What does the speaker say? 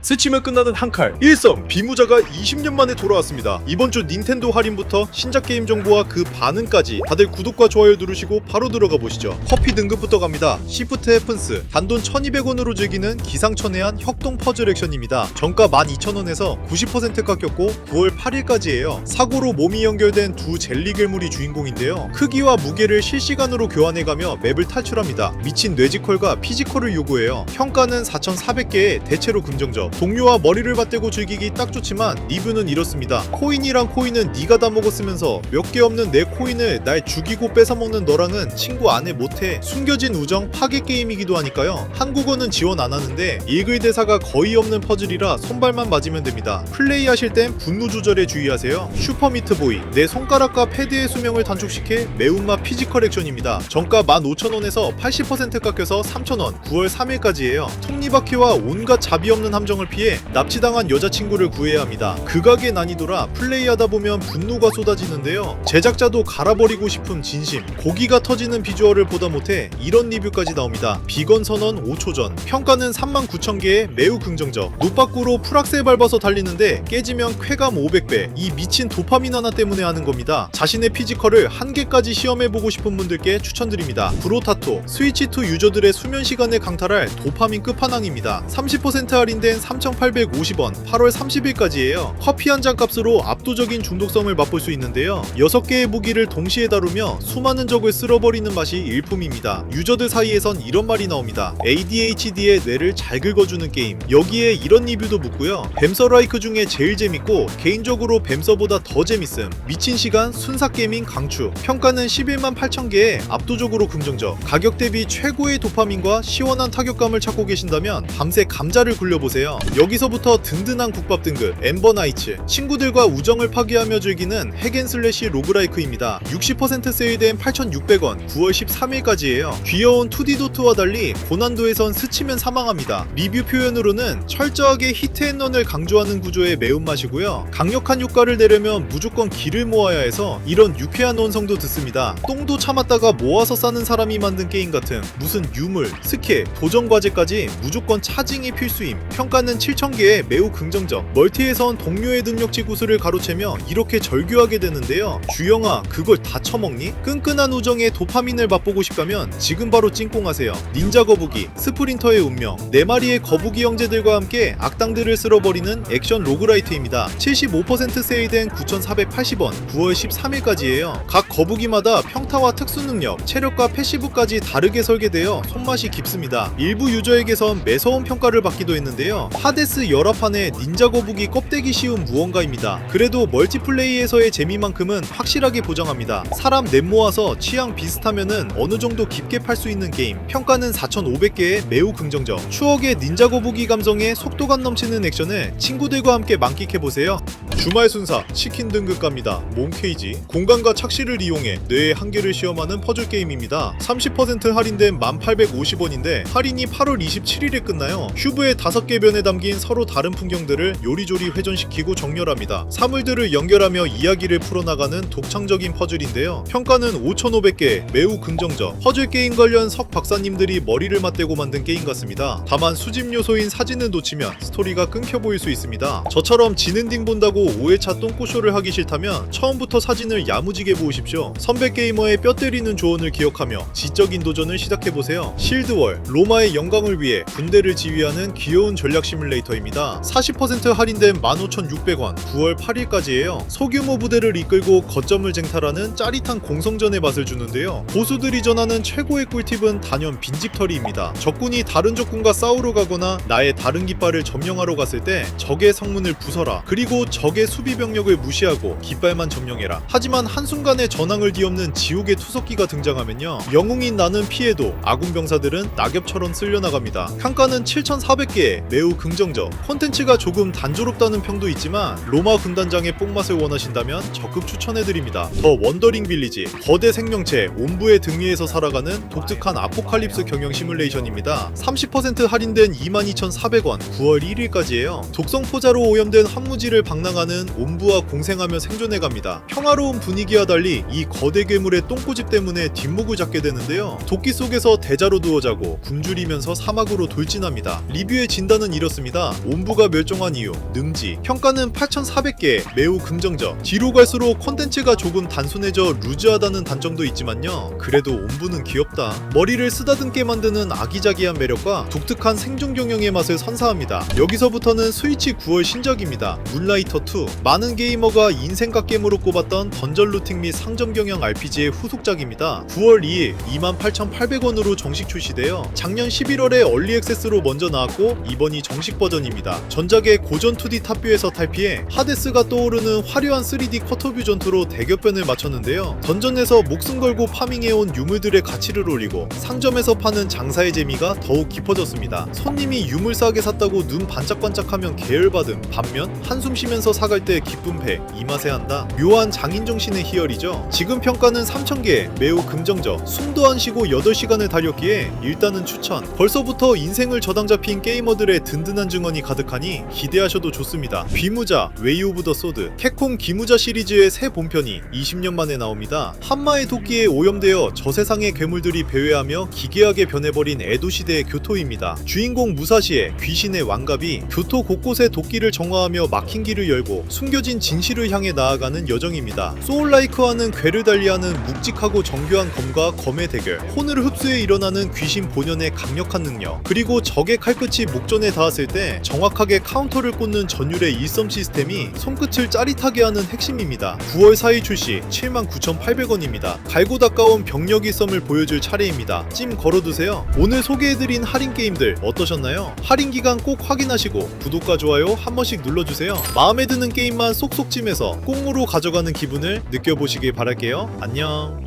스치면 끝나는 한칼 일섬 비무자가 20년 만에 돌아왔습니다. 이번 주 닌텐도 할인부터 신작 게임 정보와 그 반응까지 다들 구독과 좋아요 누르시고 바로 들어가 보시죠. 커피 등급부터 갑니다. 시프트 해픈스 단돈 1200원으로 즐기는 기상천외한 협동 퍼즐 액션입니다. 정가 12,000원에서 90% 깎였고 9월 8일까지예요. 사고로 몸이 연결된 두 젤리 괴물이 주인공인데요. 크기와 무게를 실시간으로 교환해가며 맵을 탈출합니다. 미친 뇌지컬과 피지컬을 요구해요. 평가는 4,400개에 대체로 긍정적. 동료와 머리를 맞대고 즐기기 딱 좋지만 리뷰는 이렇습니다. 코인이랑 코인은 네가 다 먹었으면서 몇 개 없는 내 코인을 날 죽이고 뺏어먹는 너랑은 친구 안 해 못해. 숨겨진 우정 파괴 게임이기도 하니까요. 한국어는 지원 안 하는데 읽을 대사가 거의 없는 퍼즐이라 손발만 맞으면 됩니다. 플레이하실 땐 분노 조절에 주의하세요. 슈퍼미트보이 내 손가락과 패드의 수명을 단축시켜 매운맛 피지컬 액션입니다. 정가 15,000원에서 80% 깎여서 3,000원 9월 3일까지예요. 톱니바퀴와 온갖 자비 없는 함정을 피해 납치당한 여자친구를 구해야 합니다. 극악의 난이도라 플레이하다 보면 분노가 쏟아지는데요. 제작자도 갈아버리고 싶은 진심. 고기가 터지는 비주얼을 보다 못해 이런 리뷰까지 나옵니다. 비건 선언 5초 전. 평가는 39,000개에 매우 긍정적. 눕바꾸로 풀악셀 밟아서 달리는데 깨지면 쾌감 500배. 이 미친 도파민 하나 때문에 하는 겁니다. 자신의 피지컬을 한계까지 시험해보고 싶은 분들께 추천드립니다. 브로타토 스위치2 유저들의 수면 시간을 강탈할 도파민 끝판왕입니다. 30% 할인된 3,850원 8월 30일까지예요. 커피 한 잔 값으로 압도적인 중독성을 맛볼 수 있는데요. 6개의 무기를 동시에 다루며 수많은 적을 쓸어버리는 맛이 일품입니다. 유저들 사이에선 이런 말이 나옵니다. ADHD의 뇌를 잘 긁어주는 게임. 여기에 이런 리뷰도 묻고요. 뱀서라이크 중에 제일 재밌고 개인적으로 뱀서보다 더 재밌음. 미친 시간 순삭 게이밍 강추. 평가는 11만 8,000개에 압도적으로 긍정적. 가격 대비 최고의 도파민과 시원한 타격감을 찾고 계신다면 밤새 감자를 굴려보세요. 여기서부터 든든한 국밥 등급 엠버나이츠. 친구들과 우정을 파괴하며 즐기는 핵앤슬래시 로그라이크입니다. 60% 세일된 8,600원 9월 13일까지예요. 귀여운 2D 도트와 달리 고난도에선 스치면 사망합니다. 리뷰 표현으로는 철저하게 히트앤런을 강조하는 구조의 매운맛이고요. 강력한 효과를 내려면 무조건 기를 모아야 해서 이런 유쾌한 원성도 듣습니다. 똥도 참았다가 모아서 싸는 사람이 만든 게임 같은 무슨 유물, 스케, 도전 과제까지 무조건 차징이 필수임. 평가는 7,000개에 매우 긍정적. 멀티에선 동료의 능력치 구슬을 가로채며 이렇게 절규하게 되는데요. 주영아 그걸 다 처먹니? 끈끈한 우정의 도파민을 맛보고 싶다면 지금 바로 찐꽁하세요. 닌자 거북이 스프린터의 운명 4마리의 거북이 형제들과 함께 악당들을 쓸어버리는 액션 로그라이트입니다. 75% 세일된 9,480원 9월 13일까지예요. 각 거북이마다 평타와 특수 능력, 체력과 패시브까지 다르게 설계되어 손맛이 깊습니다. 일부 유저에게선 매서운 평가를 받기도 했는데요. 하데스 열화판의 닌자 거북이 껍데기 씌운 무언가입니다. 그래도 멀티플레이에서의 재미만큼은 확실하게 보장합니다. 사람 넷 모아서 취향 비슷하면은 어느 정도 깊게 팔 수 있는 게임. 평가는 4,500개에 매우 긍정적. 추억의 닌자 거북이 감성에 속도감 넘치는 액션을 친구들과 함께 만끽해보세요. 주말 순사 치킨 등급 갑니다. 몽케이지 공간과 착시를 이용해 뇌의 한계를 시험하는 퍼즐 게임입니다. 30% 할인된 1,850원인데 할인이 8월 27일에 끝나요. 큐브의 5개 변에 담긴 서로 다른 풍경들을 요리조리 회전시키고 정렬합니다. 사물들을 연결하며 이야기를 풀어나가는 독창적인 퍼즐인데요. 평가는 5,500개 매우 긍정적. 퍼즐 게임 관련 석 박사님들이 머리를 맞대고 만든 게임 같습니다. 다만 수집 요소인 사진을 놓치면 스토리가 끊겨 보일 수 있습니다. 저처럼 지는딩 본다고 5회차 똥꼬쇼를 하기 싫다면 처음부터 사진을 야무지게 보십시오. 선배 게이머의 뼈 때리는 조언을 기억하며 지적인 도전을 시작해보세요. 실드월 로마의 영광을 위해 군대를 지휘하는 귀여운 전략 시뮬레이터입니다. 40% 할인된 15,600원 9월 8일까지예요. 소규모 부대를 이끌고 거점을 쟁탈하는 짜릿한 공성전의 맛을 주는데요. 고수들이 전하는 최고의 꿀팁은 단연 빈집털이입니다. 적군이 다른 적군과 싸우러 가거나 나의 다른 깃발을 점령하러 갔을 때 적의 성문을 부숴라. 그리고 적의 수비 병력을 무시하고 깃발만 점령해라. 하지만 한순간에 전황을 뒤엎는 지옥의 투석기가 등장하면요. 영웅인 나는 피해도 아군 병사들은 낙엽처럼 쓸려나갑니다. 평가는 7,400개에 매우 긍정적. 콘텐츠가 조금 단조롭다는 평도 있지만 로마 군단장의 뽕맛을 원하신다면 적극 추천해드립니다. 더 원더링 빌리지 거대 생명체 옴부의 등위에서 살아가는 독특한 아포칼립스 경영 시뮬레이션입니다. 30% 할인된 22,400원 9월 1일까지예요. 독성 포자로 오염된 황무지를 방랑하는 옴부와 공생하며 생존해갑니다. 평화로운 분위기와 달리 이 거대 괴물의 똥꼬집 때문에 뒷목을 잡게 되는데요. 도끼 속에서 대자로 누워 자고 굶주리면서 사막으로 돌진합니다. 리뷰의 진단은 이렇습니다. 있었습니다. 옴부가 멸종한 이유, 능지, 평가는 8,400개, 매우 긍정적. 뒤로 갈수록 콘텐츠가 조금 단순해져 루즈하다는 단점도 있지만요. 그래도 옴부는 귀엽다. 머리를 쓰다듬게 만드는 아기자기한 매력과 독특한 생존 경영의 맛을 선사합니다. 여기서부터는 스위치 9월 신작입니다. 문라이터 2. 많은 게이머가 인생 갓겜으로 꼽았던 던전 루팅 및 상점 경영 RPG의 후속작입니다. 9월 2일 28,800원으로 정식 출시되어 작년 11월에 얼리 액세스로 먼저 나왔고 이번이 정식 버전입니다. 전작의 고전 2D 탑뷰에서 탈피해 하데스가 떠오르는 화려한 3D 쿼터뷰 전투로 대격변을 마쳤는데요. 던전에서 목숨 걸고 파밍해온 유물들의 가치를 올리고 상점에서 파는 장사의 재미가 더욱 깊어졌습니다. 손님이 유물 싸게 샀다고 눈 반짝반짝하면 계열받음, 반면 한숨 쉬면서 사갈 때 기쁨 패, 이 맛에 한다. 묘한 장인정신의 희열이죠. 지금 평가는 3,000개, 매우 긍정적. 숨도 안 쉬고 8시간을 달렸기에 일단은 추천. 벌써부터 인생을 저당 잡힌 게이머들의 든든한 증언이 가득하니 기대하셔도 좋습니다. 비무자, 웨이 오브 더 소드. 캡콤 기무자 시리즈의 새 본편이 20년 만에 나옵니다. 한마의 도끼에 오염되어 저세상의 괴물들이 배회하며 기괴하게 변해버린 에도 시대의 교토입니다. 주인공 무사시의 귀신의 왕갑이 교토 곳곳에 도끼를 정화하며 막힌 길을 열고 숨겨진 진실을 향해 나아가는 여정입니다. 소울라이크와는 궤를 달리하는 묵직하고 정교한 검과 검의 대결, 혼을 흡수해 일어나는 귀신 본연의 강력한 능력, 그리고 적의 칼끝이 목전에 닿았을 때 정확하게 카운터를 꽂는 전율의 일섬 시스템이 손끝을 짜릿하게 하는 핵심입니다. 9월 4일 출시 79,800원입니다. 갈고 닦아온 병력 일섬을 보여줄 차례입니다. 찜 걸어두세요. 오늘 소개해드린 할인 게임들 어떠셨나요? 할인 기간 꼭 확인하시고 구독과 좋아요 한 번씩 눌러주세요. 마음에 드는 게임만 쏙쏙 찜해서 꽁으로 가져가는 기분을 느껴보시길 바랄게요. 안녕.